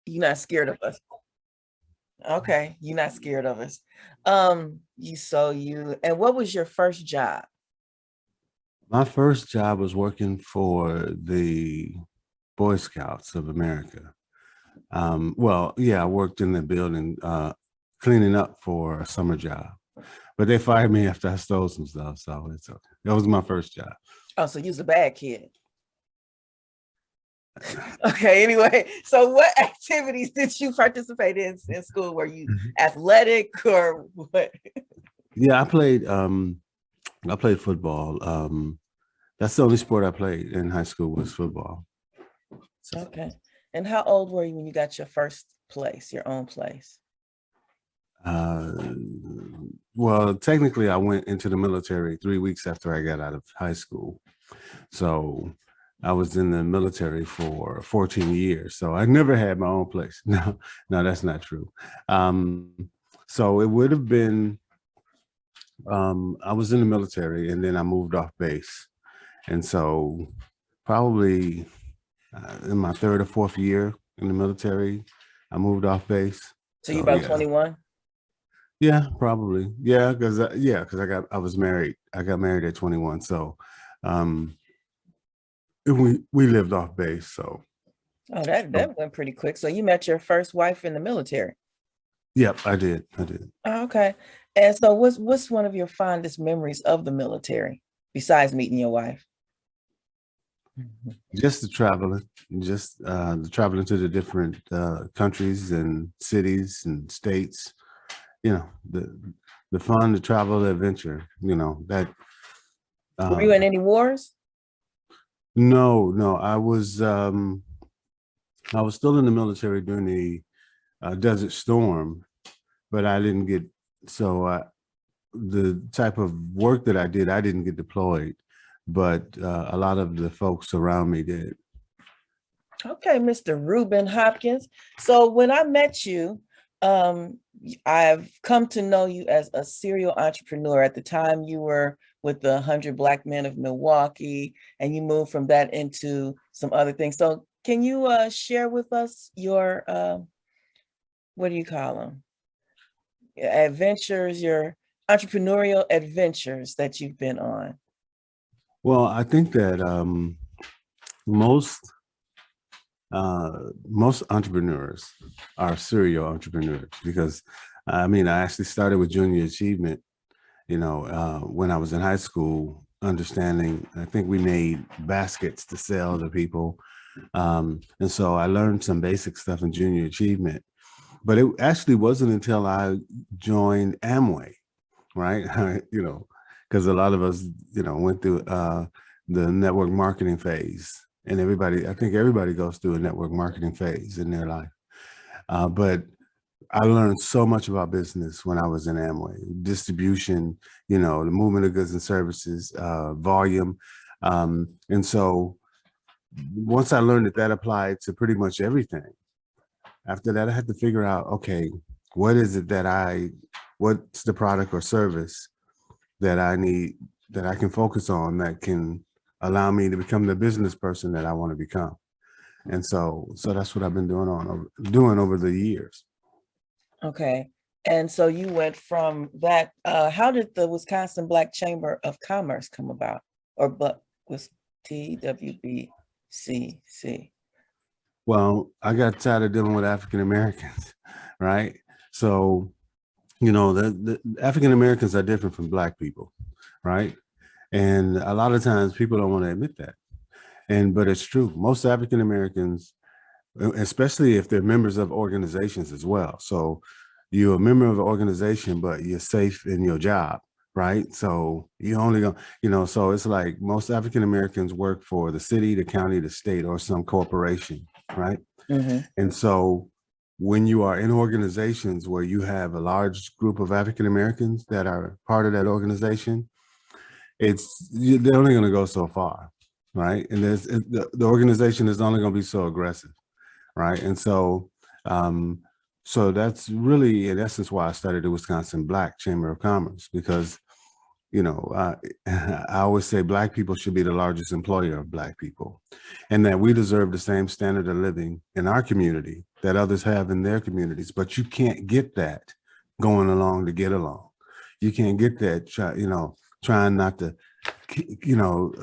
You're not scared of us. Okay, you're not scared of us. And what was your first job? My first job was working for the Boy Scouts of America. Well, yeah, I worked in the building, cleaning up for a summer job, but they fired me after I stole some stuff. So it's okay. That was my first job. Oh, so you was a bad kid. Okay, anyway, so what activities did you participate in school? Were you athletic or what? Yeah, I played football. That's the only sport I played in high school was football. So. Okay. And how old were you when you got your first place, your own place? Well, technically I went into the military 3 weeks after I got out of high school. So I was in the military for 14 years. So I never had my own place. No, that's not true. So it would have been, I was in the military and then I moved off base. And so probably in my third or fourth year in the military, I moved off base. So you about 21? Yeah, probably. Yeah, because I was married. I got married at 21. So we lived off base. So that went pretty quick. So you met your first wife in the military? Yep, I did. Oh, okay. And so what's one of your fondest memories of the military besides meeting your wife? Just the traveling, the traveling to the different countries and cities and states. You know, the fun, the travel, the adventure. You know that. Were you in any wars? No. I was still in the military during the Desert Storm, but I didn't get the type of work that I did. I didn't get deployed, but a lot of the folks around me did. Okay, Mr. Ruben Hopkins. So when I met you, I've come to know you as a serial entrepreneur. At the time, you were with the 100 Black Men of Milwaukee, and you moved from that into some other things. So can you share with us your, what do you call them? Adventures, your entrepreneurial adventures that you've been on? Well, I think that most entrepreneurs are serial entrepreneurs because I actually started with Junior Achievement, when I was in high school, understanding, I think we made baskets to sell to people. And so I learned some basic stuff in Junior Achievement, but it actually wasn't until I joined Amway, right? Because a lot of us, went through the network marketing phase. And I think everybody goes through a network marketing phase in their life. But I learned so much about business when I was in Amway, distribution, the movement of goods and services, volume. And so once I learned that applied to pretty much everything, after that, I had to figure out, okay, what's the product or service that I need, that I can focus on, that can allow me to become the business person that I want to become. And so that's what I've been doing over the years. Okay. And so you went from that, how did the Wisconsin Black Chamber of Commerce come about? Or was TWBCC? Well, I got tired of dealing with African Americans, right? So, the African Americans are different from Black people, right? And a lot of times people don't want to admit that. But it's true. Most African Americans, especially if they're members of organizations as well. So you're a member of an organization, but you're safe in your job, right? So you only go, so it's like most African Americans work for the city, the county, the state, or some corporation, right? Mm-hmm. And so when you are in organizations where you have a large group of African Americans that are part of that organization, they're only going to go so far, right? And the organization is only going to be so aggressive, right? And so so that's really, in essence, why I started the Wisconsin Black Chamber of Commerce, because you know, I always say Black people should be the largest employer of Black people, and that we deserve the same standard of living in our community that others have in their communities. But you can't get that going along to get along. You can't get that, trying not to, you know,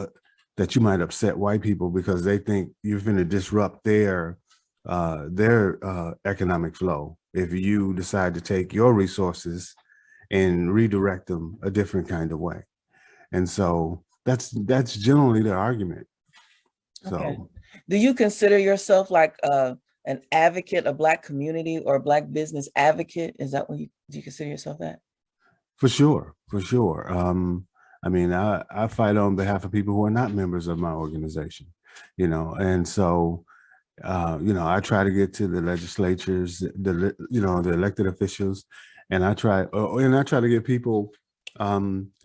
that you might upset white people because they think you're going to disrupt their economic flow if you decide to take your resources and redirect them a different kind of way. And so that's generally the argument. Okay. So Do you consider yourself like an advocate, a Black community or a Black business advocate? Is that what do you consider yourself that? for sure, for sure. I mean, I fight on behalf of people who are not members of my organization, and so I try to get to the legislatures, the elected officials, and I try to give people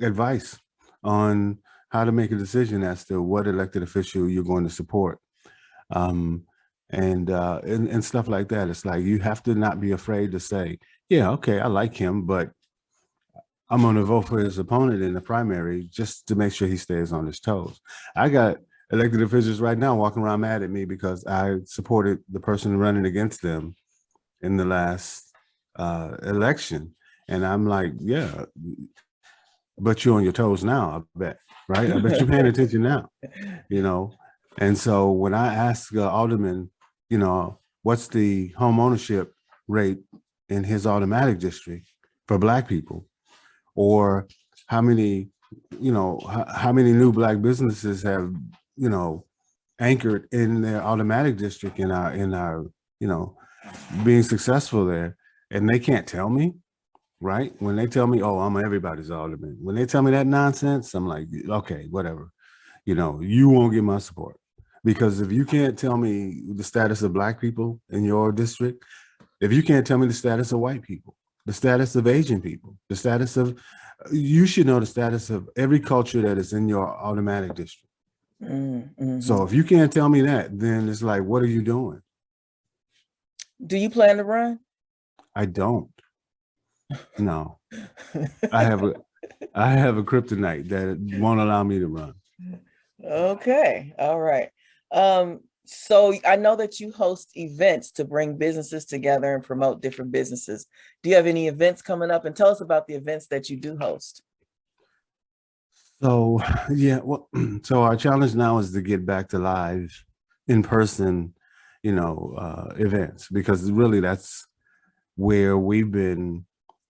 advice on how to make a decision as to what elected official you're going to support, um, and stuff like that. It's like you have to not be afraid to say, yeah, okay, I like him, but I'm going to vote for his opponent in the primary just to make sure he stays on his toes. I got elected officials right now walking around mad at me because I supported the person running against them in the last election. And I'm like, yeah, but you're on your toes now, I bet, right? I bet you're paying attention now, you know? And so when I ask Alderman, what's the home ownership rate in his automatic district for Black people? Or how many, how many new Black businesses have, anchored in their automatic district in our, being successful there, and they can't tell me, right? When they tell me, oh, I'm everybody's alderman. When they tell me that nonsense, I'm like, okay, whatever. You won't get my support because if you can't tell me the status of Black people in your district, if you can't tell me the status of white people, the status of Asian people, the status of, you should know the status of every culture that is in your automatic district. Mm-hmm. So if you can't tell me that, then it's like, what are you doing? Do you plan to run? I don't. No, I have a kryptonite that won't allow me to run. Okay. All right. So I know that you host events to bring businesses together and promote different businesses. Do you have any events coming up? And tell us about the events that you do host. So yeah, well, so our challenge now is to get back to live in person, events, because really that's where we've been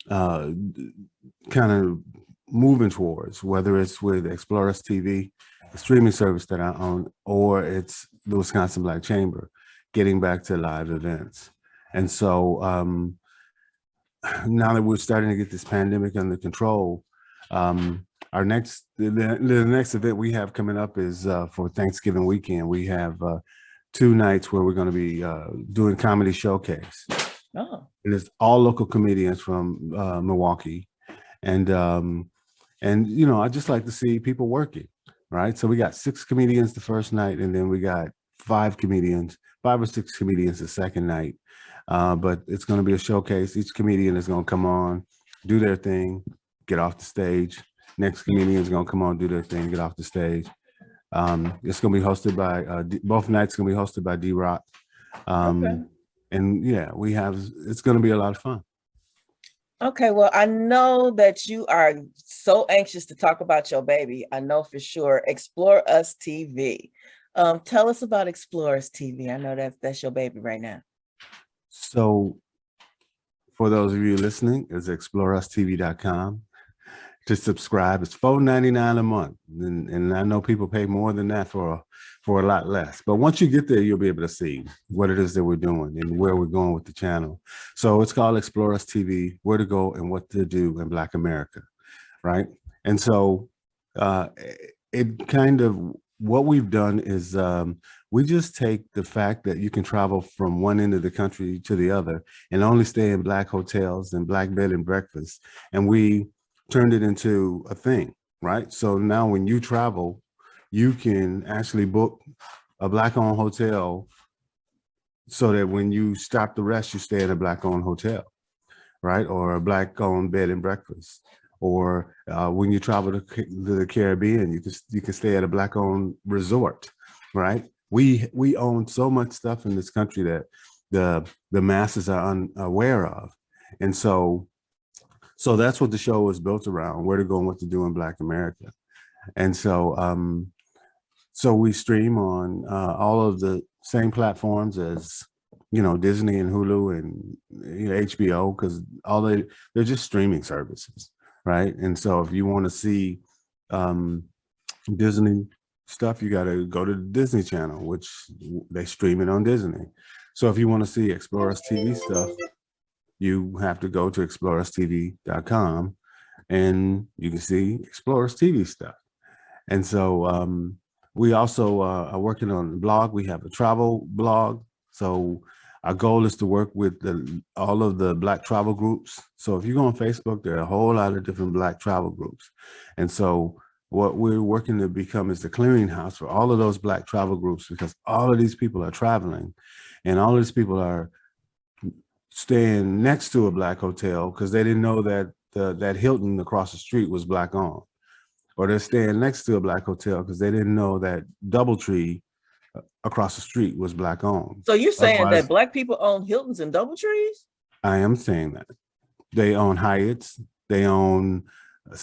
kind of moving towards, whether it's with ExploreUS TV, the streaming service that I own, or it's the Wisconsin Black Chamber, getting back to live events. And so now that we're starting to get this pandemic under control, our next the next event we have coming up is for Thanksgiving weekend. We have 2 nights where we're going to be doing comedy showcase. Oh. And it's all local comedians from Milwaukee, and I just like to see people working, right? So we got 6 comedians the first night, and then we got 5 or 6 comedians the second night. But it's going to be a showcase. Each comedian is going to come on, do their thing, get off the stage. Next comedian is going to come on, do their thing, get off the stage. It's going to be hosted by both nights. Going to be hosted by D-Rock. Okay. And yeah, it's going to be a lot of fun. Okay, well, I know that you are so anxious to talk about your baby. I know for sure. ExploreUS TV. Tell us about ExploreUS TV. I know that's your baby right now. So for those of you listening, it's exploreustv.com. To subscribe, it's $4.99 a month, and I know people pay more than that for a lot less. But once you get there, you'll be able to see what it is that we're doing and where we're going with the channel. So it's called ExploreUS TV: Where to Go and What to Do in Black America, right? And so it kind of, what we've done is we just take the fact that you can travel from one end of the country to the other and only stay in Black hotels and Black bed and breakfast, and we turned it into a thing, right? So now when you travel, you can actually book a Black-owned hotel so that when you stop the rest, you stay at a Black-owned hotel, right? Or a Black-owned bed and breakfast. or when you travel to the Caribbean, you can stay at a Black-owned resort, right? We own so much stuff in this country that the masses are unaware of, and so that's what the show is built around: where to go and what to do in Black America. And so we stream on all of the same platforms as, you know, Disney and Hulu and, you know, HBO, because they're just streaming services, right? And so if you want to see Disney stuff, you got to go to the Disney Channel, which they stream it on Disney. So if you want to see ExploreUS TV stuff, you have to go to ExploreUSTV.com and you can see ExploreUS TV stuff. And so we also are working on the blog. We have a travel blog. So our goal is to work with all of the Black travel groups. So if you go on Facebook, there are a whole lot of different Black travel groups. And so what we're working to become is the clearinghouse for all of those Black travel groups, because all of these people are traveling and all of these people are staying next to a Black hotel because they didn't know that that Hilton across the street was Black owned. Or they're staying next to a Black hotel because they didn't know that DoubleTree across the street was Black owned. So you're saying Otherwise, that Black people own Hiltons and DoubleTrees? I am saying that. They own Hyatts, they own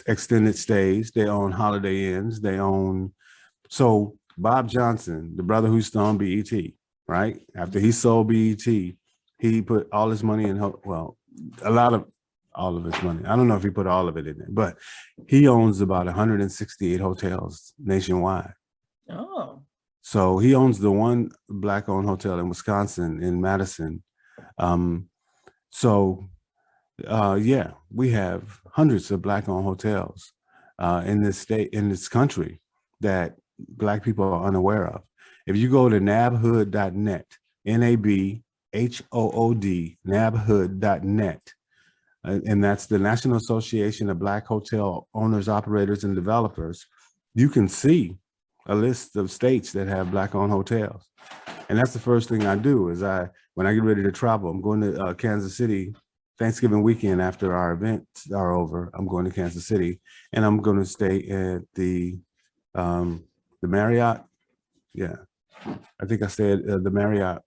extended stays, they own Holiday Inns, they own. So Bob Johnson, the brother who used to own BET, right? After he sold BET, he put all his money in, well, all of his money. I don't know if he put all of it in there, but he owns about 168 hotels nationwide. Oh. So he owns the one Black-owned hotel in Wisconsin, in Madison. Yeah, we have hundreds of Black-owned hotels in this state, in this country, that Black people are unaware of. If you go to nabhood.net, NABHOOD, nabhood.net, and that's the National Association of Black Hotel Owners, Operators, and Developers, you can see a list of states that have Black-owned hotels. And that's the first thing I do is when I get ready to travel, I'm going to Kansas City Thanksgiving weekend after our events are over. I'm going to Kansas City and I'm going to stay at the Marriott. Yeah, I think I stay at the Marriott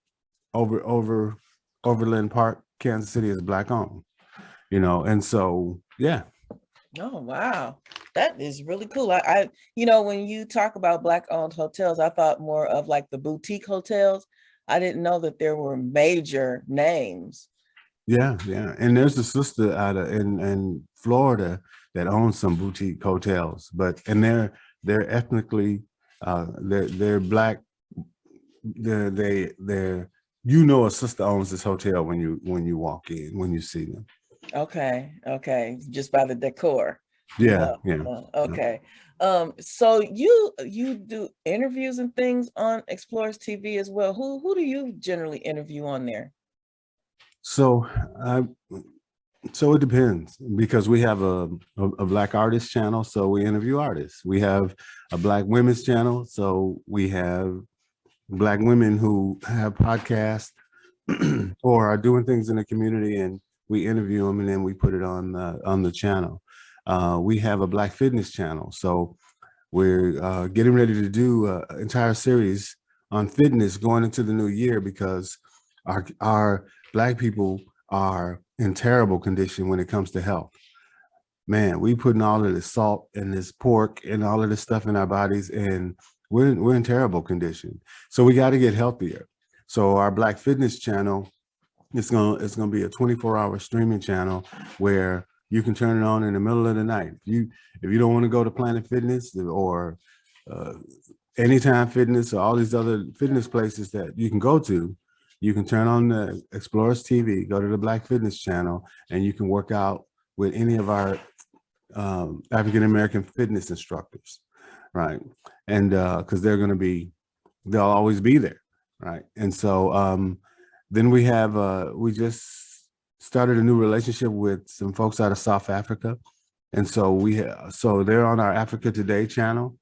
Overland Park. Kansas City is Black-owned. You know, and so, yeah. Oh, wow. That is really cool. I you know, when you talk about Black-owned hotels, I thought more of like the boutique hotels. I didn't know that there were major names. Yeah, yeah. And there's a sister out in Florida that owns some boutique hotels, and they're ethnically they're Black. They're you know, a sister owns this hotel when you walk in, when you see them. Okay. Just by the decor. Yeah. Okay. So you do interviews and things on ExploreUS TV as well. Who do you generally interview on there? So it depends, because we have a Black artist channel, so we interview artists. We have a Black women's channel, so we have Black women who have podcasts or are doing things in the community, and we interview them and then we put it on the channel. We have a Black fitness channel, so we're getting ready to do an entire series on fitness going into the new year, because our Black people are in terrible condition when it comes to health. Man, we putting all of this salt and this pork and all of this stuff in our bodies, and we're in terrible condition. So we got to get healthier. So our Black fitness channel, it's gonna be a 24-hour streaming channel where you can turn it on in the middle of the night. If you don't want to go to Planet Fitness or Anytime Fitness or all these other fitness places that you can go to, you can turn on the ExploreUS TV, go to the Black fitness channel, and you can work out with any of our African-American fitness instructors, right? And because they'll always be there, right? And so then we we just started a new relationship with some folks out of South Africa. And so so they're on our Africa Today channel.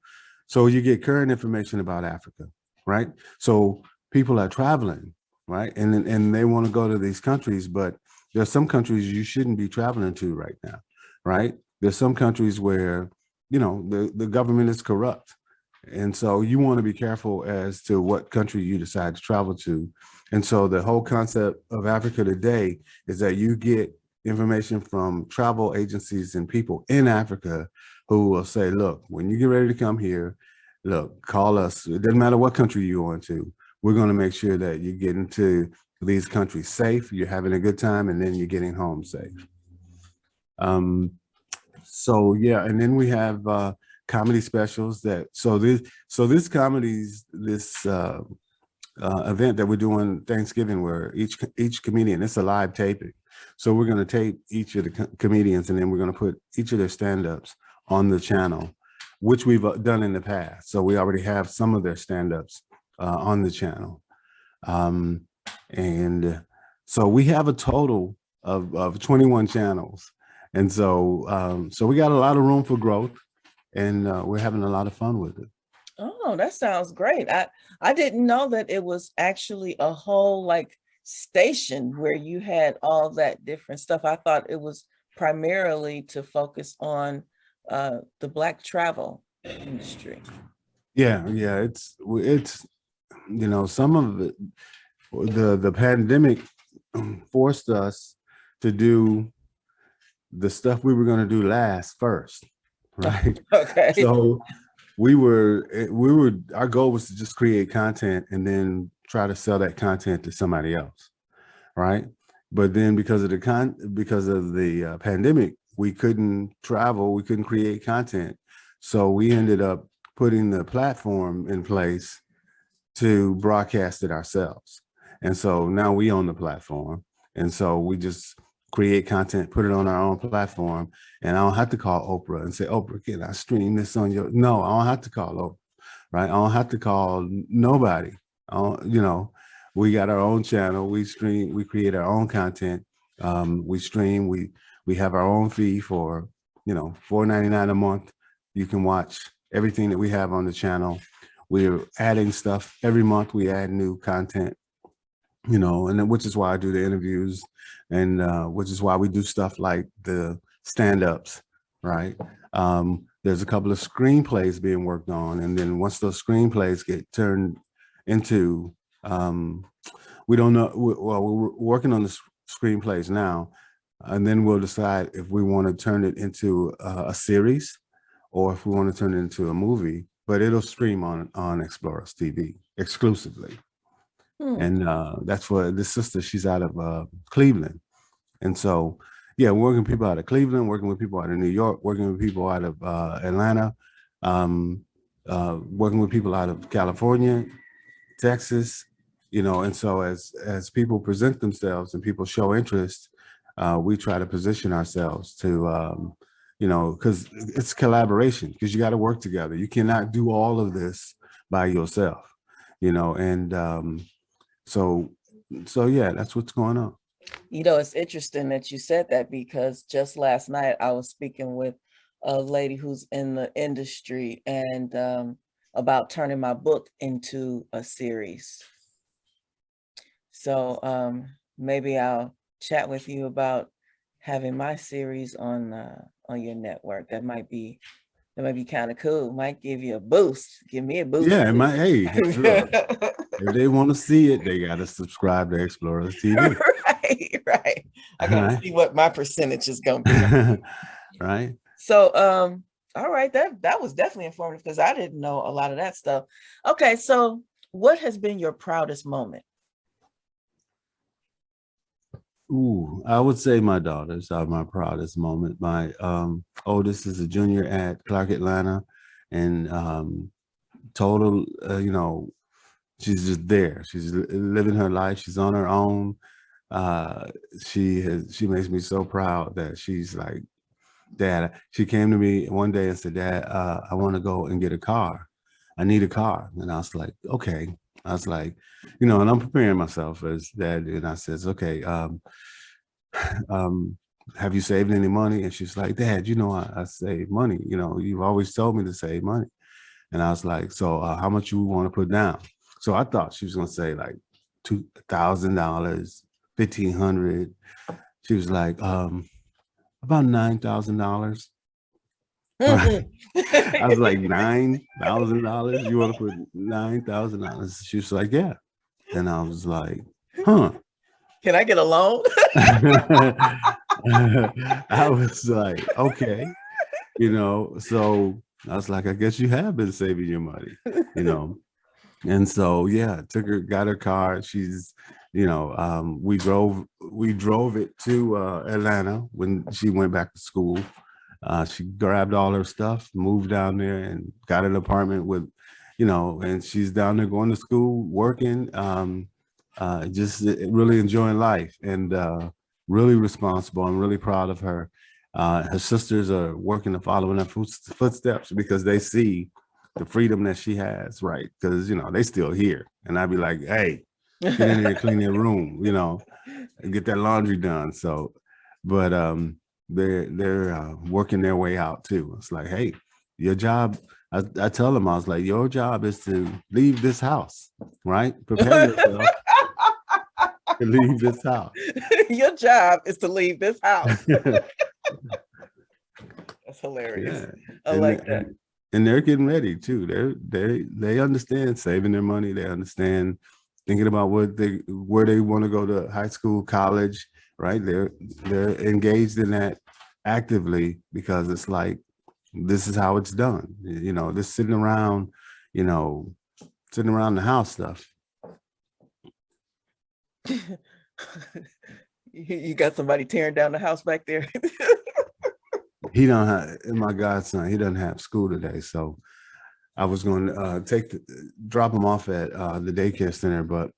So you get current information about Africa, right? So people are traveling, right? And they want to go to these countries, but there's some countries you shouldn't be traveling to right now, right? there's some countries where, the government is corrupt. And so you want to be careful as to what country you decide to travel to. And so the whole concept of Africa Today is that you get information from travel agencies and people in Africa who will say, look, when you get ready to come here, look, call us. It doesn't matter what country you're going to. We're going to make sure that you get into these countries safe, you're having a good time, and then you're getting home safe. So yeah, and then we have comedy specials this comedy's this event that we're doing Thanksgiving, where each comedian, it's a live taping. So we're going to tape each of the comedians, and then we're going to put each of their stand-ups on the channel, which we've done in the past. So we already have some of their stand-ups on the channel. And so we have a total of 21 channels. And so so we got a lot of room for growth, and we're having a lot of fun with it. Oh, that sounds great. I didn't know that it was actually a whole like station where you had all that different stuff. I thought it was primarily to focus on the Black travel industry. Yeah, it's some of it, the pandemic forced us to do the stuff we were going to do last first, right? Okay. So our goal was to just create content and then try to sell that content to somebody else, right? But then because of the pandemic, we couldn't travel, we couldn't create content. So we ended up putting the platform in place to broadcast it ourselves. And so now we own the platform. And so we just create content, put it on our own platform. And I don't have to call Oprah and say, Oprah, can I stream this on your? No, I don't have to call Oprah, right? I don't have to call nobody. We got our own channel. We stream, we create our own content. We stream, we have our own fee for, $4.99 a month. You can watch everything that we have on the channel. We're adding stuff every month. We add new content, and then, which is why I do the interviews, and which is why we do stuff like the stand-ups, right? There's a couple of screenplays being worked on, and then once those screenplays get turned into, we don't know, we're working on the screenplays now, and then we'll decide if we want to turn it into a series or if we want to turn it into a movie, but it'll stream on ExploreUS TV exclusively. And that's for this sister, she's out of Cleveland. And so, yeah, working with people out of Cleveland, working with people out of New York, working with people out of Atlanta, working with people out of California, Texas, and so as people present themselves and people show interest, we try to position ourselves to, because it's collaboration, because you got to work together. You cannot do all of this by yourself, and so yeah, that's what's going on. It's interesting that you said that, because just last night I was speaking with a lady who's in the industry and about turning my book into a series. So maybe I'll chat with you about having my series on your network. That might be kind of cool. Might give you a boost. Give me a boost. Yeah, hey, look, if they want to see it, they got to subscribe to ExploreUS TV. Right. I got to see what my percentage is going to be. Right. So, all right, that was definitely informative, because I didn't know a lot of that stuff. Okay, so what has been your proudest moment? Ooh, I would say my daughters are my proudest moment. My oldest is a junior at Clark Atlanta, and total, she's just there. She's living her life. She's on her own. She makes me so proud that she's like, Dad, she came to me one day and said, Dad, I want to go and get a car. I need a car. And I was like, okay. I was like, and I'm preparing myself as Dad. And I says, okay, have you saved any money? And she's like, Dad, I save money. You've always told me to save money. And I was like, so how much you want to put down? So I thought she was going to say like $2,000, $1,500. She was like, about $9,000. Right? I was like, $9,000. You want to put $9,000? She was like, yeah. And I was like, huh. Can I get a loan? I was like, okay, so I was like, I guess you have been saving your money, you know. And so yeah, got her car. She's, we drove it to Atlanta when she went back to school. She grabbed all her stuff, moved down there, and got an apartment with, and she's down there going to school, working, just really enjoying life, and really responsible. I'm really proud of her. Her sisters are working to follow in her footsteps because they see the freedom that she has, right? Because they still here, and I'd be like, hey, get in there and clean their room, and get that laundry done. So, but they're working their way out too. It's like, hey, your job. I tell them, I was like, your job is to leave this house, right? Prepare yourself to leave this house. Your job is to leave this house. That's hilarious. Yeah. I like that. And they're getting ready too. They understand saving their money. They understand thinking about where they want to go to high school, college, right? They're engaged in that actively because it's like, this is how it's done. This sitting around the house stuff. You got somebody tearing down the house back there. He don't have, my godson, he doesn't have school today. So I was going to drop him off at the daycare center, but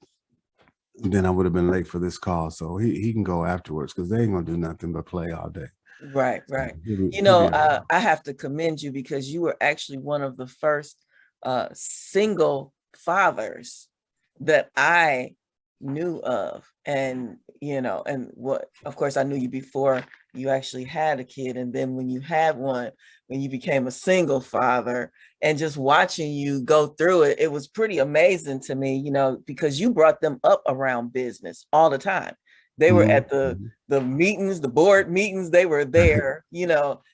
then I would have been late for this call. So he can go afterwards because they ain't going to do nothing but play all day. Right. I have to commend you because you were actually one of the first single fathers that I knew of. And, and what, of course, I knew you before you actually had a kid. And then when you had one, when you became a single father, and just watching you go through it, it was pretty amazing to me, because you brought them up around business all the time. They were at the meetings, the board meetings, they were there,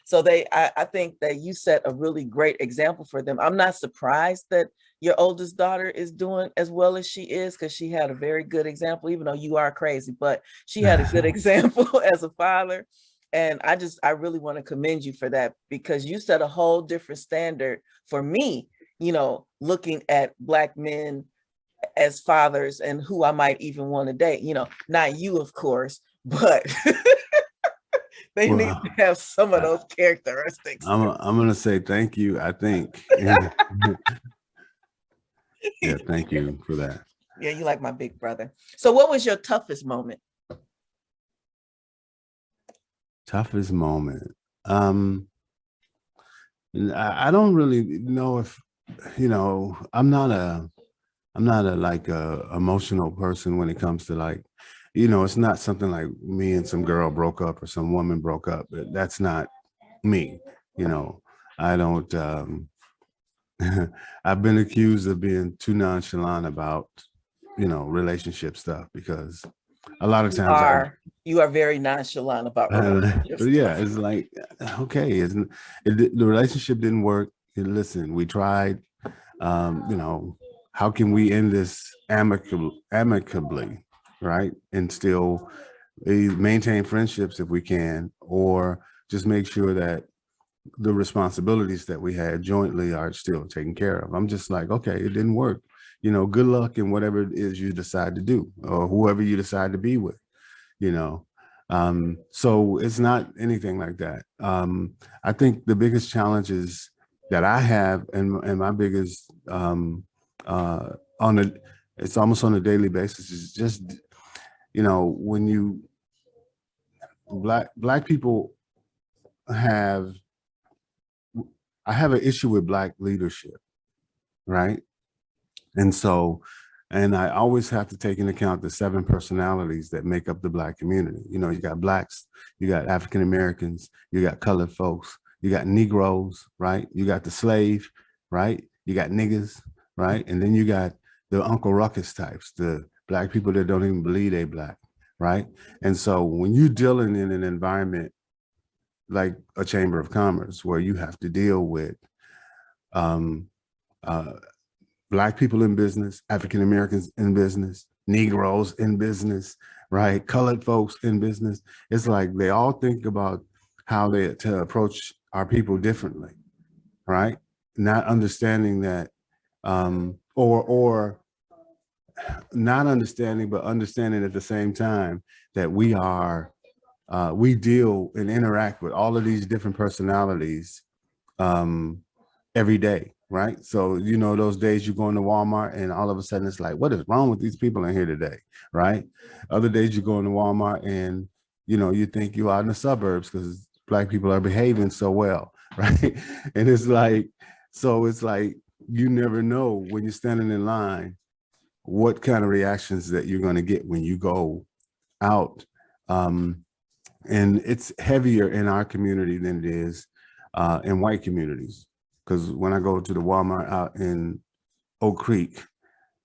so I think that you set a really great example for them. I'm not surprised that your oldest daughter is doing as well as she is, because she had a very good example, even though you are crazy, but she had a good example as a father. And I really want to commend you for that, because you set a whole different standard for me, looking at Black men as fathers and who I might even want to date, not you, of course, but they need to have some of those characteristics. I'm going to say thank you, I think. Yeah, thank you for that. Yeah, you like my big brother. So what was your toughest moment? Toughest moment. I don't really know if, I'm not a like a emotional person when it comes to like, it's not something like me and some girl broke up or some woman broke up. That's not me. I don't, I've been accused of being too nonchalant about, relationship stuff, because a lot of times you are very nonchalant about relationships. Yeah, it's like, okay, the relationship didn't work. Listen, we tried, how can we end this amicably, right? And still maintain friendships if we can, or just make sure that the responsibilities that we had jointly are still taken care of. I'm just like, okay, it didn't work. Good luck in whatever it is you decide to do, or whoever you decide to be with, so it's not anything like that. I think the biggest challenges that I have, and my biggest it's almost on a daily basis, is just, when black people I have an issue with Black leadership, right? And so, and I always have to take into account the 7 personalities that make up the Black community. You got Blacks, you got African Americans, you got colored folks, you got Negroes, right? You got the slave, right? You got niggas, right? And then you got the Uncle Ruckus types, the Black people that don't even believe they Black, right? And so when you're dealing in an environment like a chamber of commerce where you have to deal with um, uh, Black people in business, African Americans in business, Negroes in business, right? Colored folks in business. It's like they all think about how they to approach our people differently, right? Not understanding that, or not understanding, but understanding at the same time that we deal and interact with all of these different personalities um, every day, right? So, you know, those days you go into Walmart and all of a sudden it's like, what is wrong with these people in here today, right? Other days you go into Walmart and, you know, you think you're out in the suburbs because Black people are behaving so well, right? And it's like, so it's like, you never know when you're standing in line what kind of reactions that you're going to get when you go out. And it's heavier in our community than it is in white communities. Because when I go to the Walmart out in Oak Creek,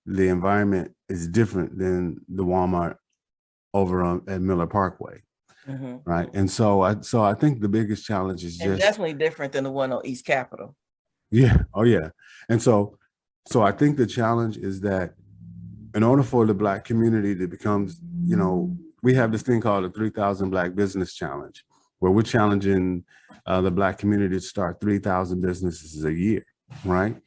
the environment is different than the Walmart over at Miller Parkway, right? And so I think the biggest challenge is And just definitely different than the one on East Capitol. yeah, oh yeah. And so I think the challenge is that in order for the Black community to become, you know, we have this thing called the 3,000 Black Business Challenge, where we're challenging the Black community to start 3,000 businesses a year, right?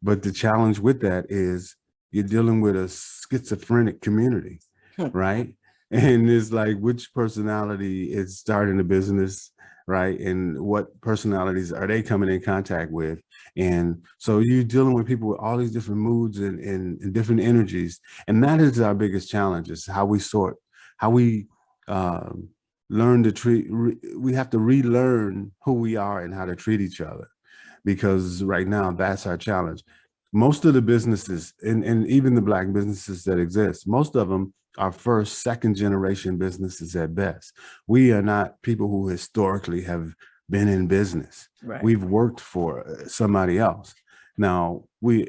But the challenge with that is you're dealing with a schizophrenic community, right? And it's like, which personality is starting a business, right? And what personalities are they coming in contact with? And so you're dealing with people with all these different moods and different energies. And that is our biggest challenge, is how we sort, how we learn to treat, we have to relearn who we are and how to treat each other. Because right now, that's our challenge. Most of the businesses, and even the Black businesses that exist, most of them are first, second generation businesses at best. We are not people who historically have been in business. Right. We've worked for somebody else. Now we've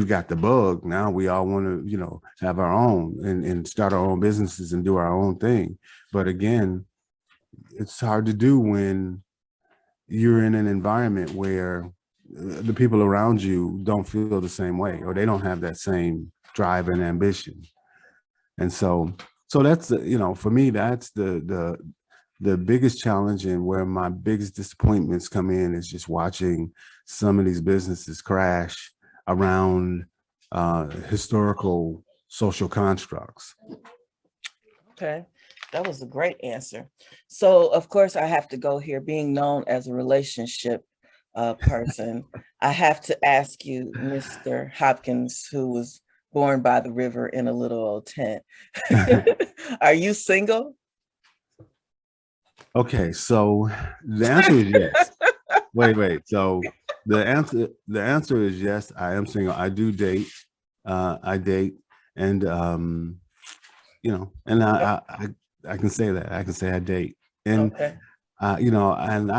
got the bug. Now we all want to, have our own and start our own businesses and do our own thing. But again, it's hard to do when you're in an environment where the people around you don't feel the same way, or they don't have that same drive and ambition. And so that's for me, that's the biggest challenge, and where my biggest disappointments come in is just watching some of these businesses crash around historical social constructs. Okay, that was a great answer. So of course I have to go here, being known as a relationship person. I have to ask you, Mr. Hopkins, who was born by the river in a little old tent. Are you single? Okay, so the answer is yes. Wait. So the answer is yes. I am single. I do date. I date, and and I can say that. I can say I date, and Okay. and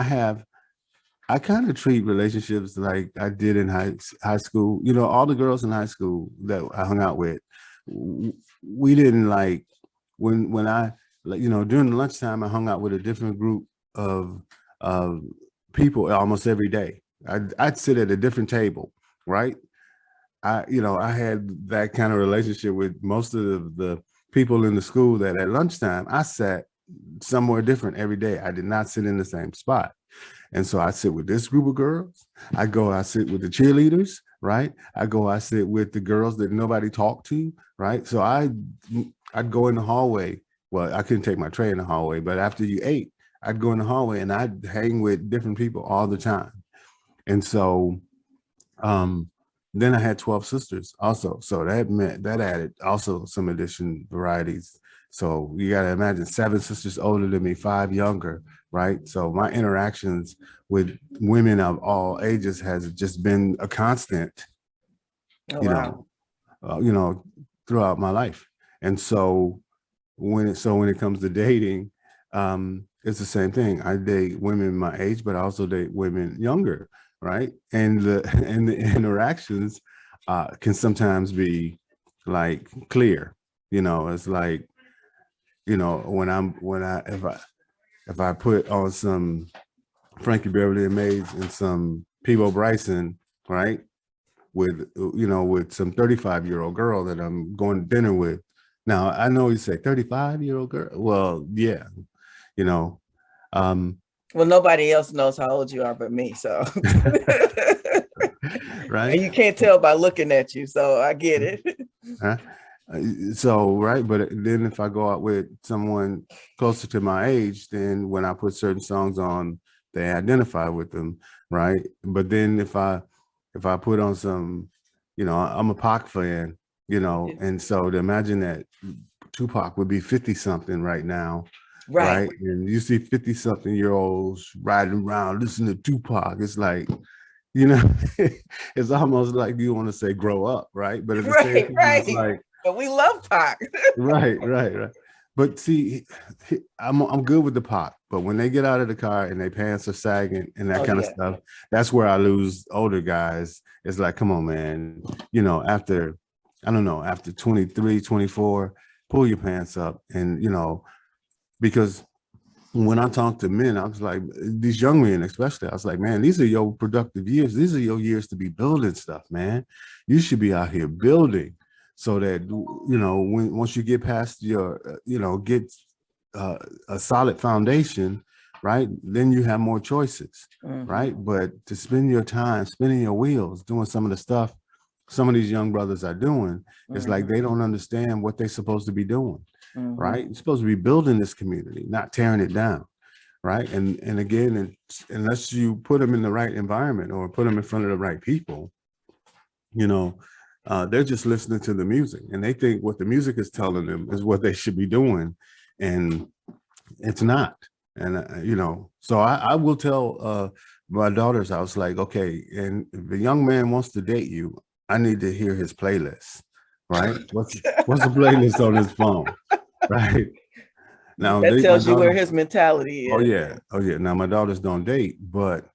I kind of treat relationships like I did in high school. All the girls in high school that I hung out with, we didn't like when I during lunchtime I hung out with a different group of people almost every day. I'd sit at a different table, right? I had that kind of relationship with most of the people in the school, that at lunchtime I sat somewhere different every day. I did not sit in the same spot. And so I sit with this group of girls. I sit with the cheerleaders, right? I sit with the girls that nobody talked to, right? So I'd go in the hallway. Well, I couldn't take my tray in the hallway, but after you ate, I'd go in the hallway and I'd hang with different people all the time. And so then I had 12 sisters also. So that added also some addition varieties. So you got to imagine 7 sisters older than me, 5 younger, right? So my interactions with women of all ages has just been a constant, Oh, wow. Throughout my life. And so when it comes to dating, it's the same thing. I date women my age, but I also date women younger, right? And the interactions can sometimes be like clear. It's like, if if I put on some Frankie Beverly and Mays and some Peebo Bryson, right? With, with some 35-year-old girl that I'm going to dinner with. Now, I know you say 35-year-old girl. Well, yeah, you know, well, nobody else knows how old you are but me, so right. And you can't tell by looking at you, so I get it. Huh? So, right. But then if I go out with someone closer to my age, then when I put certain songs on, they identify with them. Right. But then if I put on some, I'm a Pac fan, and so to imagine that Tupac would be 50 something right now. Right. And you see 50 something year olds riding around listening to Tupac. It's like, it's almost like you want to say grow up, right? But at the same time, it's like, but we love Pac. right. But see, I'm good with the Pac, but when they get out of the car and their pants are sagging and that kind of stuff, that's where I lose older guys. It's like, come on, man. After 23, 24, pull your pants up, and because when I talk to men, I was like, these young men especially, I was like, man, these are your productive years. These are your years to be building stuff, man. You should be out here building so that, once you get past your, get a solid foundation, right? Then you have more choices, right? But to spend your time spinning your wheels, doing some of the stuff some of these young brothers are doing, it's like they don't understand what they're supposed to be doing. Right? You're supposed to be building this community, not tearing it down. Right. And again, unless you put them in the right environment or put them in front of the right people, they're just listening to the music and they think what the music is telling them is what they should be doing. And it's not. And, so I will tell my daughters, I was like, okay, and if a young man wants to date you, I need to hear his playlist. Right. What's the playlist on his phone? Right. Now that tells you where his mentality is. Oh yeah. Now my daughters don't date, but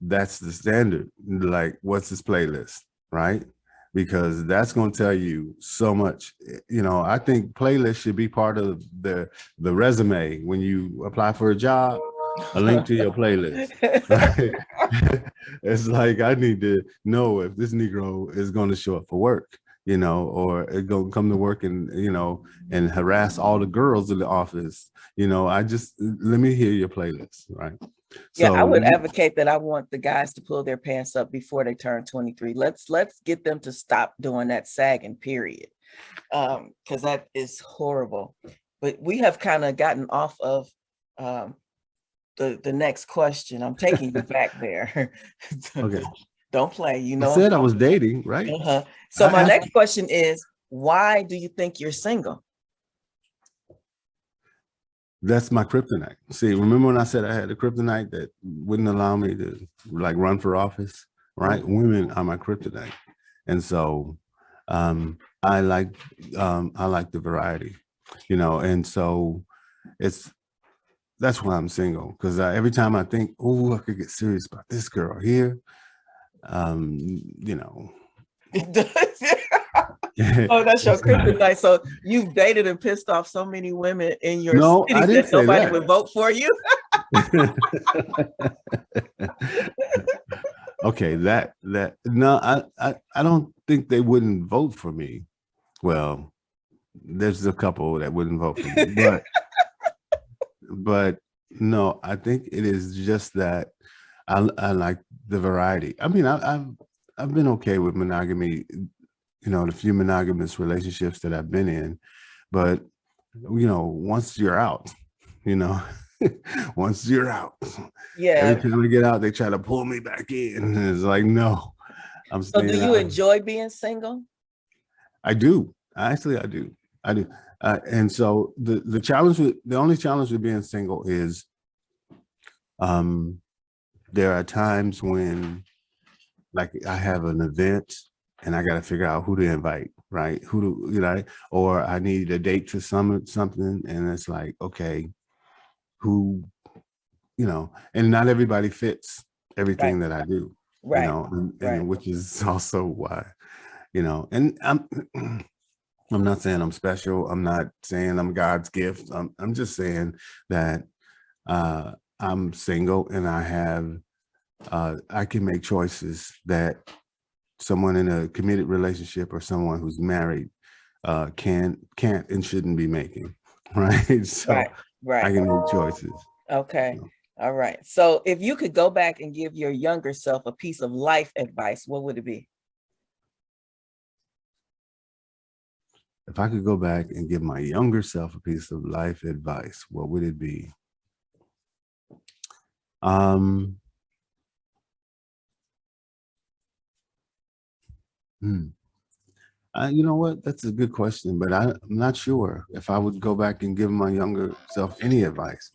that's the standard. Like, what's his playlist, right? Because that's going to tell you so much. I think playlist should be part of the resume when you apply for a job. A link to your playlist. Right? It's like, I need to know if this Negro is going to show up for work. Or it go come to work and, and harass all the girls in the office. Let me hear your playlist, right? Yeah, so I would advocate that I want the guys to pull their pants up before they turn 23. Let's get them to stop doing that sagging, period. Because that is horrible. But we have kind of gotten off of the next question. I'm taking you back there. Okay. Don't play, I said I was dating, right? So my next question is, why do you think you're single? That's my kryptonite. See, remember when I said I had a kryptonite that wouldn't allow me to like run for office, right? Women are my kryptonite. And so I like the variety, and so that's why I'm single. Because every time I think, oh, I could get serious about this girl here, Oh, that's your kryptonite. So you've dated and pissed off so many women in your city that nobody would vote for you. Okay, no, I don't think they wouldn't vote for me. Well, there's a couple that wouldn't vote for me, but no, I think it is just that I like the variety. I mean, I've been okay with monogamy, the few monogamous relationships that I've been in, but once you're out, once you're out, every time we get out, they try to pull me back in. And it's like, no, I'm staying out. So do you enjoy being single? I do. Actually, I do. And so the only challenge with being single is there are times when, like, I have an event and I got to figure out who to invite, right? Or I need a date to something, and it's like, okay, who, and not everybody fits everything that I do, and which is also why, and I'm not saying I'm special. I'm not saying I'm God's gift. I'm just saying that I'm single and I can make choices that someone in a committed relationship or someone who's married can't and shouldn't be making. Right. So Right. I can make choices. Okay. So All right. So if you could go back and give your younger self a piece of life advice, what would it be? if I could go back and give my younger self a piece of life advice, what would it be? Um, hmm. You know what? That's a good question, but I'm not sure if I would go back and give my younger self any advice.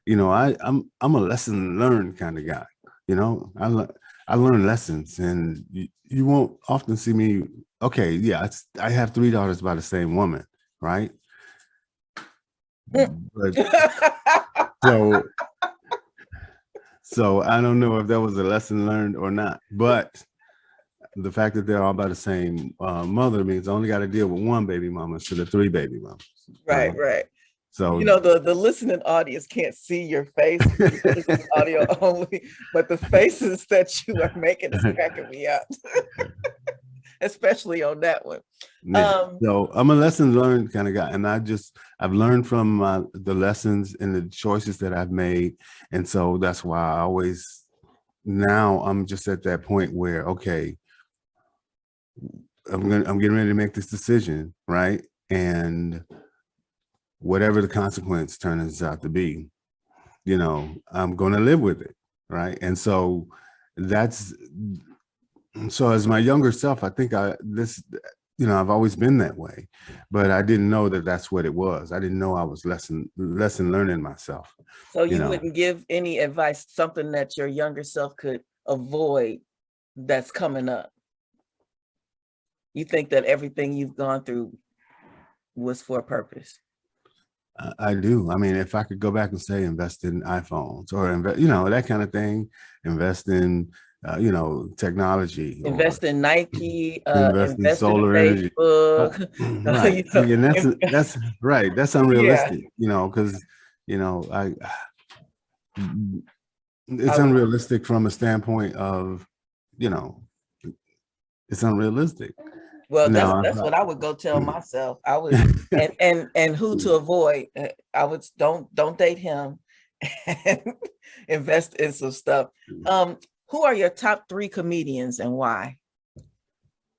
You know, I'm a lesson learned kind of guy. You know, I learn lessons, and you won't often see me. Okay, yeah, I have three daughters by the same woman, right? But so so I don't know if that was a lesson learned or not, but the fact that they're all by the same mother means I only got to deal with one baby mama instead of three baby mamas. Right, right. So The listening audience can't see your face, audio only, but the faces that you are making is cracking me up, especially on that one. yeah. So I'm a lesson learned kind of guy, and I've learned from the lessons and the choices that I've made, and so that's why I always now I'm just at that point where okay, I'm getting ready to make this decision, right? And whatever the consequence turns out to be, you know, I'm going to live with it, right? And so that's so as my younger self, I think I've always been that way, but I didn't know that that's what it was. I didn't know I was lesson learning myself. So You you know, wouldn't give any advice, something that your younger self could avoid that's coming up. You think that everything you've gone through was for a purpose? I do. I mean, if I could go back and say invest in iPhones or invest, you know, that kind of thing, invest in, you know, technology or Invest in Nike, invest in invest in solar energy. Facebook. Right. See, and that's right. That's Yeah, unrealistic, you know, because, you know, it's I would, unrealistic from a standpoint of, you know, it's unrealistic. well, Now, that's what I would go tell myself. I would, and who to avoid. I would don't date him, and invest in some stuff. Who are your top 3 comedians and why?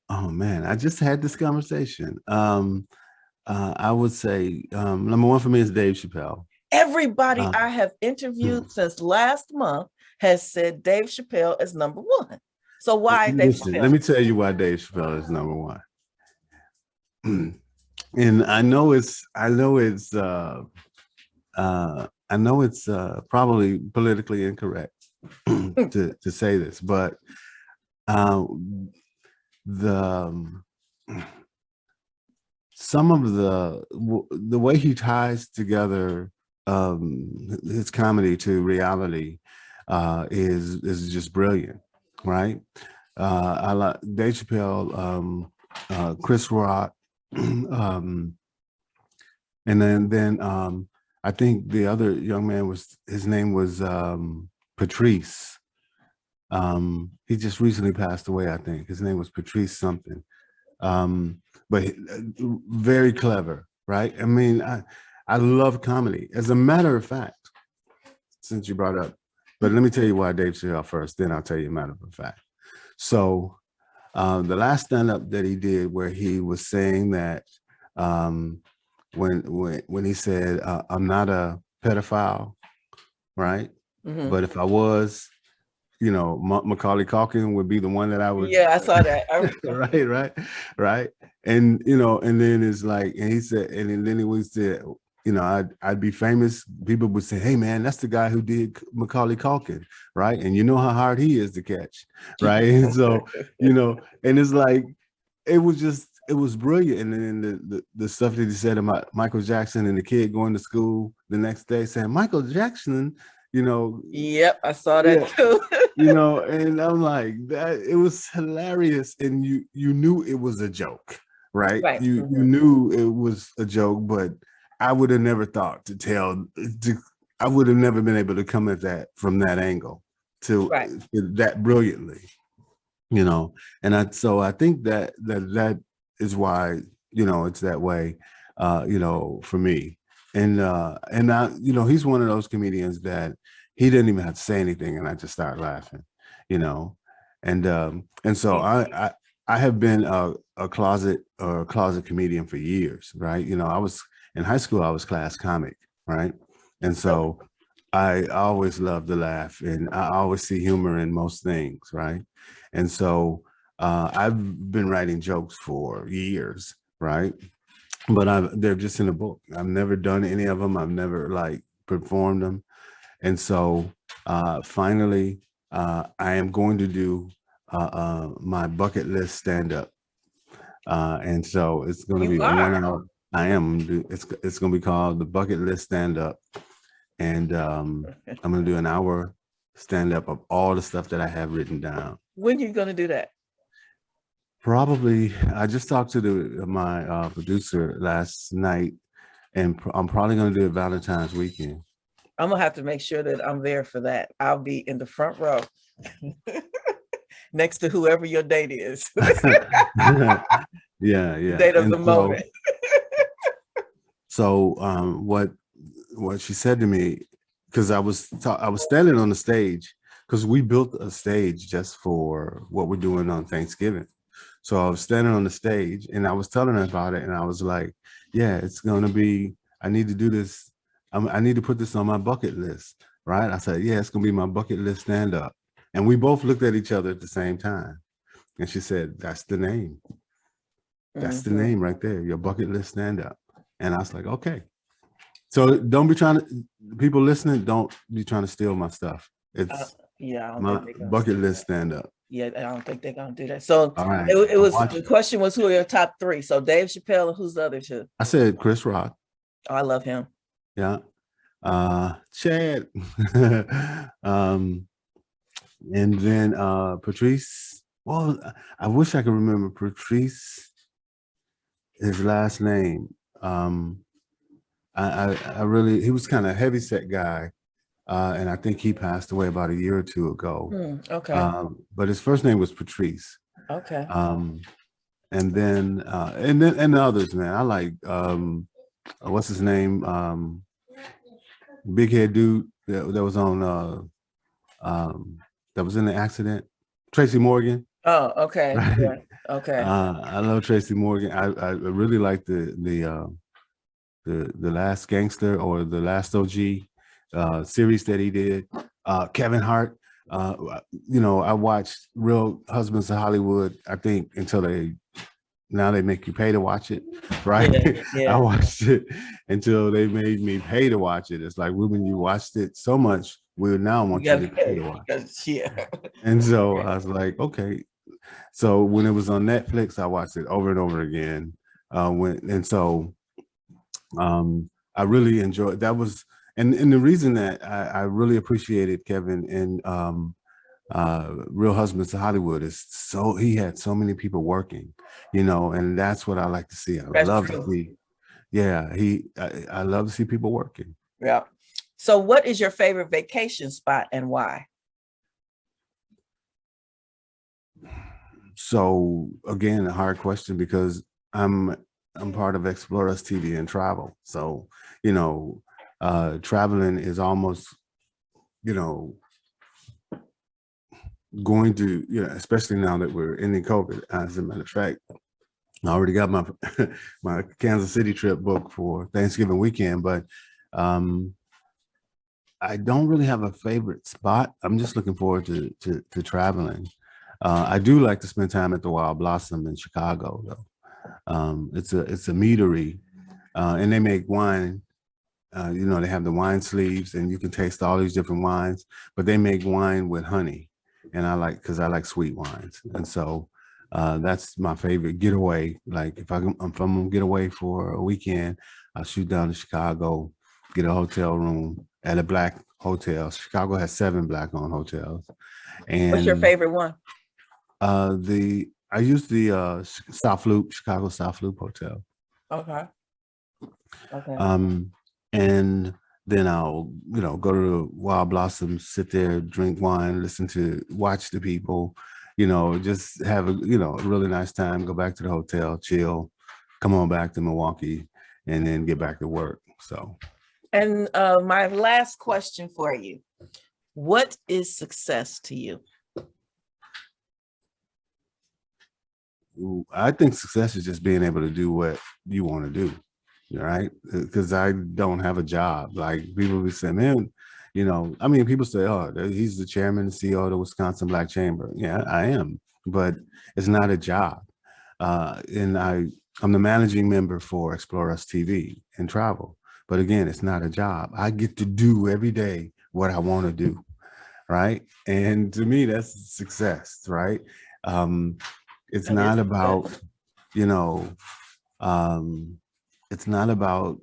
oh man, I just had this conversation. I would say number one for me is Dave Chappelle. Everybody Uh, I have interviewed since last month has said Dave Chappelle is number 1. So why Dave listen, let Chappelle? me tell you why Dave Chappelle is number one. And I know it's probably politically incorrect to say this, but uh, the some of the way he ties together his comedy to reality is just brilliant, right? I like Dave Chappelle, Chris Rock, and then I think the other young man his name was Patrice. He just recently passed away. I think his name was Patrice something. But very clever, right? I mean, I love comedy. As a matter of fact, since you brought up, but let me tell you why Dave Chappelle first, then I'll tell you a matter of fact. So the last stand-up that he did where he was saying that when he said, I'm not a pedophile, right? Mhm. But if I was, you know, Macaulay Culkin would be the one that I would. Yeah, I saw that. right. And you know, and then it's like, and he said, and then he said, you know, I'd be famous. People would say, "Hey, man, that's the guy who did Macaulay Culkin, right?" And you know how hard he is to catch, right? And so, you know, and it's like, it was brilliant. And then the stuff that he said about Michael Jackson and the kid going to school the next day saying, "Michael Jackson," you know, Yep, I saw that yeah, too. you know, and I'm like, that it was hilarious, and you knew it was a joke, right? Right. You knew it was a joke, but I would have never thought to I would have never been able to come at that from that angle to Right. that brilliantly, and I think that is why, it's that way, for me. And I, he's one of those comedians that he didn't even have to say anything, and I just start laughing, you know, and so I have been a closet comedian for years, right? I was in high school, I was class comic, right? And so I always love to laugh, and I always see humor in most things, right? And so I've been writing jokes for years, right? But they're just in a book. I've never done any of them. I've never like performed them. And so finally, I am going to do my bucket list stand-up. And so it's going to be a 1 hour. I am. It's going to be called the Bucket List Stand-up. And I'm going to do an hour stand-up of all the stuff that I have written down. When are you going to do that? Probably, I just talked to my producer last night, and I'm probably going to do it Valentine's weekend. I'm going to have to make sure that I'm there for that. I'll be in the front row next to whoever your date is. Yeah. Date of the moment. So what she said to me, because I was standing on the stage, because we built a stage just for what we're doing on Thanksgiving. So I was standing on the stage, and I was telling her about it, and I was like, yeah, it's going to be, I need to do this. I need to put this on my bucket list, right? I said, yeah, it's going to be my bucket list stand-up. And we both looked at each other at the same time. And she said, that's the name. That's the name right there, your bucket list stand-up. And I was like, okay. So don't be people listening, don't be trying to steal my stuff. It's my bucket list stand-up. Yeah, I don't think they're gonna do that. So right. it was the question was, who are your top three? So Dave Chappelle, and who's the other two? I said Chris Rock. Oh, I love him. Yeah. Chad. And then Patrice. Well, I wish I could remember Patrice, his last name. I really, he was kind of a heavy set guy. And I think he passed away about a year or two ago. Okay. But his first name was Patrice. Okay. And then the others, man. I like what's his name? Big head dude that was on that was in the accident. Tracy Morgan. Oh, okay. Right? Yeah. Okay. I love Tracy Morgan. I really like the Last Gangster or the Last OG series that he did. Kevin Hart. I watched Real Husbands of Hollywood, I think, until now they make you pay to watch it, right? Yeah. I watched it until they made me pay to watch it. It's like, Ruben, you watched it so much, we now want you to pay to watch it. Yeah. And so I was like, okay. So when it was on Netflix, I watched it over and over again. I really enjoyed that. Was and the reason that I really appreciated Kevin in Real Husbands of Hollywood is he had so many people working, and that's what I like to see. I love to see. Yeah, I love to see people working. Yeah. So what is your favorite vacation spot and why? So again, a hard question, because I'm part of ExploreUS TV and travel. So, traveling is almost, going to, especially now that we're ending COVID. As a matter of fact, I already got my my Kansas City trip booked for Thanksgiving weekend, but I don't really have a favorite spot. I'm just looking forward to traveling. I do like to spend time at the Wild Blossom in Chicago, though. It's a meadery, and they make wine. They have the wine sleeves, and you can taste all these different wines, but they make wine with honey. And because I like sweet wines. And so that's my favorite getaway. Like if I'm gonna get away for a weekend, I'll shoot down to Chicago, get a hotel room at a Black hotel. Chicago has 7 Black-owned hotels. And what's your favorite one? I use the South Loop, Chicago South Loop Hotel. Okay. And then I'll, go to the Wild Blossoms, sit there, drink wine, watch the people, just have a really nice time, go back to the hotel, chill, come on back to Milwaukee, and then get back to work. So. And my last question for you, what is success to you? I think success is just being able to do what you want to do, right? Because I don't have a job. Like people will say, man, people say, oh, he's the chairman and CEO of the Wisconsin Black Chamber. Yeah, I am, but it's not a job. And I'm the managing member for ExploreUS TV and travel. But again, it's not a job. I get to do every day what I want to do, right? And to me, that's success, right? It's not about, it's not about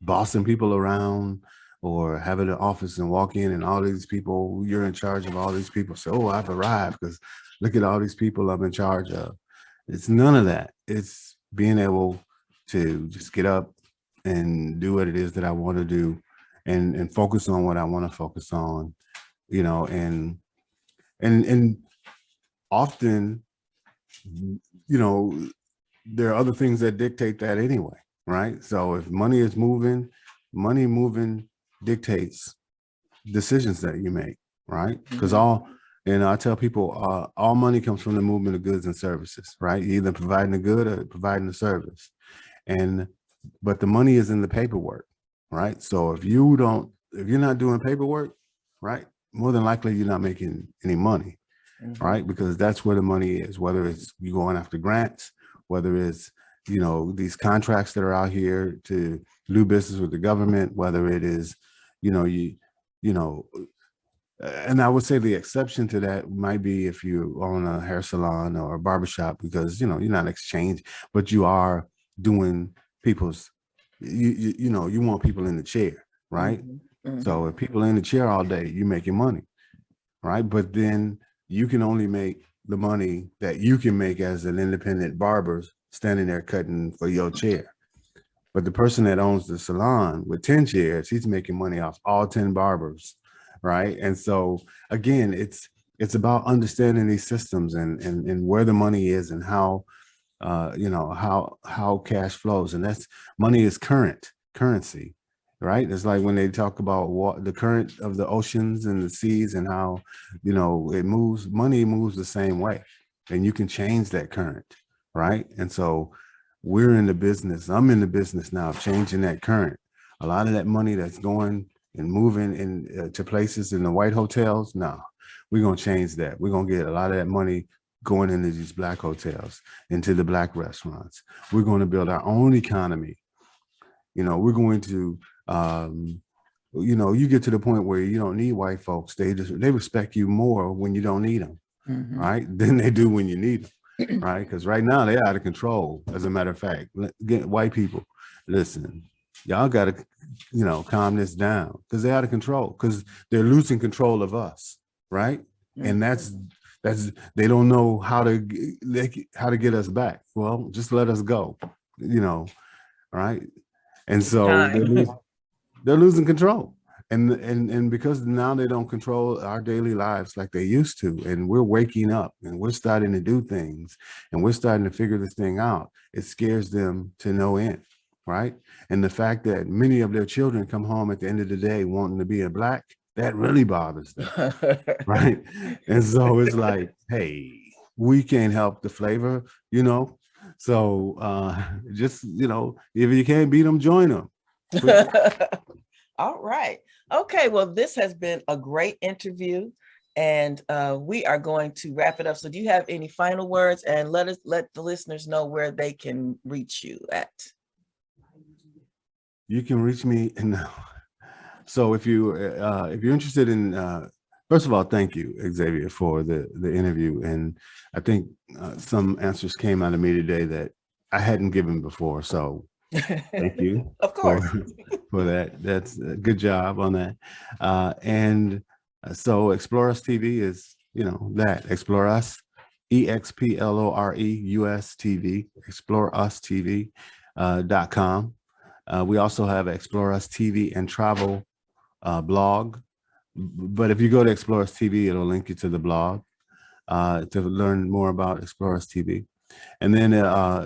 bossing people around or having an office and walk in and all these people, you're in charge of all these people. So, oh, I've arrived because look at all these people I'm in charge of. It's none of that. It's being able to just get up and do what it is that I want to do and focus on what I want to focus on, and often, there are other things that dictate that anyway, right? So if money moving dictates decisions that you make, right? Because I tell people, all money comes from the movement of goods and services, right? You're either providing a good or providing a service. But the money is in the paperwork, right? So if you're not doing paperwork, right, more than likely you're not making any money, right? Because that's where the money is, whether it's you going after grants, whether it's, these contracts that are out here to do business with the government, whether it is, and I would say the exception to that might be if you own a hair salon or a barbershop, because, you're not exchanging, but you are doing people's, you want people in the chair, right? So if people are in the chair all day, you're making money, right? But then you can only make the money that you can make as an independent barber standing there cutting for your chair. But the person that owns the salon with 10 chairs, he's making money off all 10 barbers, right? And so again, it's about understanding these systems and where the money is and how how cash flows. And that's money is currency, right? It's like when they talk about the current of the oceans and the seas and how, it moves, money moves the same way, and you can change that current, right? And so I'm in the business now of changing that current. A lot of that money that's going and moving to places in the white hotels, no, we're going to change that. We're going to get a lot of that money going into these Black hotels, into the Black restaurants. We're going to build our own economy. We're going to, you get to the point where you don't need white folks. They respect you more when you don't need them, right? Than they do when you need them, right? Because right now they're out of control. As a matter of fact, get white people, listen, y'all got to, calm this down, because they're out of control, because they're losing control of us, right? And that's they don't know how to get us back. Well, just let us go, right? And so they're losing control, and because now they don't control our daily lives like they used to, and we're waking up and we're starting to do things and we're starting to figure this thing out. It scares them to no end, right? And the fact that many of their children come home at the end of the day wanting to be a Black, that really bothers them. Right. And so it's like, hey, we can't help the flavor, so just, if you can't beat them, join them. All right. Okay. Well, this has been a great interview, and we are going to wrap it up. So do you have any final words, and let the listeners know where they can reach you at? You can reach me. So if you're interested in, first of all, thank you, Xavier, for the interview. And I think some answers came out of me today that I hadn't given before. So thank you. Of course. For that. That's a good job on that. And so ExploreUS TV is, that ExploreUS, ExploreUS TV, ExploreUSTV.com. We also have ExploreUS TV and travel blog. But if you go to ExploreUS TV, it'll link you to the blog to learn more about ExploreUS TV. And then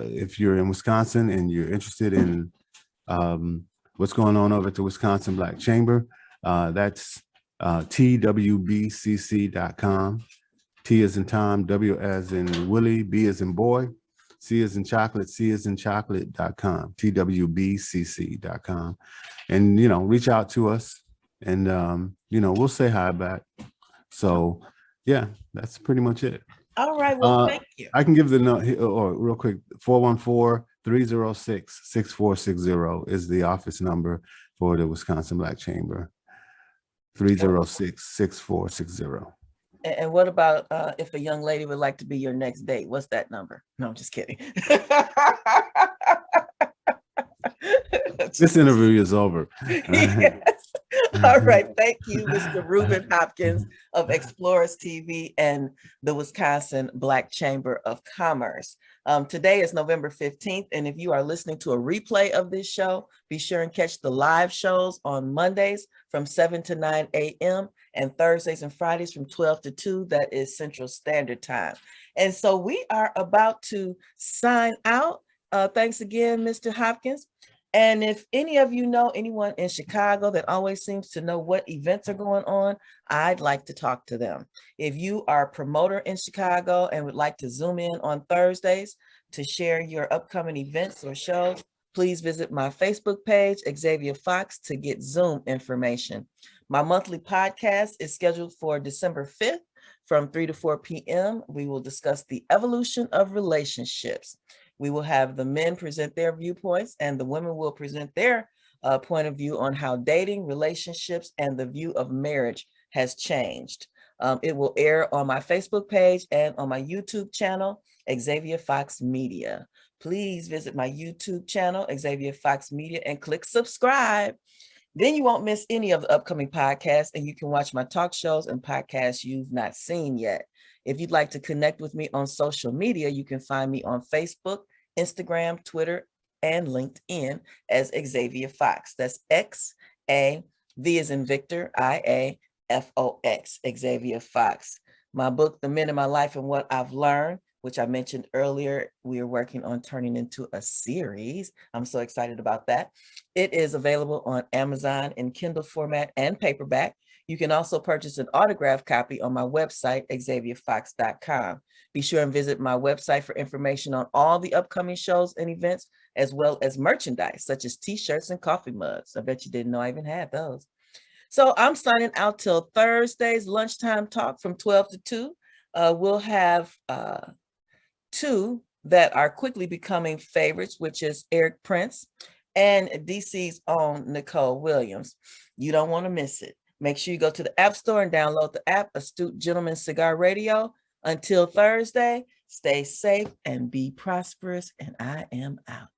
if you're in Wisconsin and you're interested in what's going on over at the Wisconsin Black Chamber, that's twbcc.com. T as in Tom, W as in Willie, B as in boy, C as in chocolate, C as in chocolate.com, twbcc.com. And, you know, reach out to us and, you know, we'll say hi back. So, yeah, that's pretty much it. All right. Well, thank you. I can give the note or real quick, 414-306-6460 is the office number for the Wisconsin Black Chamber. 306-6460. And what about if a young lady would like to be your next date? What's that number? No, I'm just kidding. This interview is over. Yes. All right. Thank you, Mr. Ruben Hopkins of ExploreUS TV and the Wisconsin Black Chamber of Commerce. Today is November 15th. And if you are listening to a replay of this show, be sure and catch the live shows on Mondays from 7 to 9 a.m. and Thursdays and Fridays from 12 to 2. That is Central Standard Time. And so we are about to sign out. Thanks again, Mr. Hopkins. And if any of you know anyone in Chicago that always seems to know what events are going on, I'd like to talk to them. If you are a promoter in Chicago and would like to Zoom in on Thursdays to share your upcoming events or shows, please visit my Facebook page, Xavier Fox, to get Zoom information. My monthly podcast is scheduled for December 5th from 3 to 4 p.m. We will discuss the evolution of relationships. We will have the men present their viewpoints and the women will present their point of view on how dating, relationships, and the view of marriage has changed. It will air on my Facebook page and on my YouTube channel, Xavier Fox Media. Please visit my YouTube channel, Xavier Fox Media, and click subscribe. Then you won't miss any of the upcoming podcasts and you can watch my talk shows and podcasts you've not seen yet. If you'd like to connect with me on social media, you can find me on Facebook, Instagram, Twitter, and LinkedIn as Xavier Fox. That's X-A-V as in Victor, I-A-F-O-X, Xavier Fox. My book, The Men in My Life and What I've Learned, which I mentioned earlier, we are working on turning into a series. I'm so excited about that. It is available on Amazon in Kindle format and paperback. You can also purchase an autographed copy on my website, xavierfox.com. Be sure and visit my website for information on all the upcoming shows and events, as well as merchandise, such as t-shirts and coffee mugs. I bet you didn't know I even had those. So I'm signing out till Thursday's lunchtime talk from 12 to 2. We'll have two that are quickly becoming favorites, which is Eric Prince and DC's own Nicole Williams. You don't want to miss it. Make sure you go to the App Store and download the app, Astute Gentleman Cigar Radio. Until Thursday, stay safe and be prosperous, and I am out.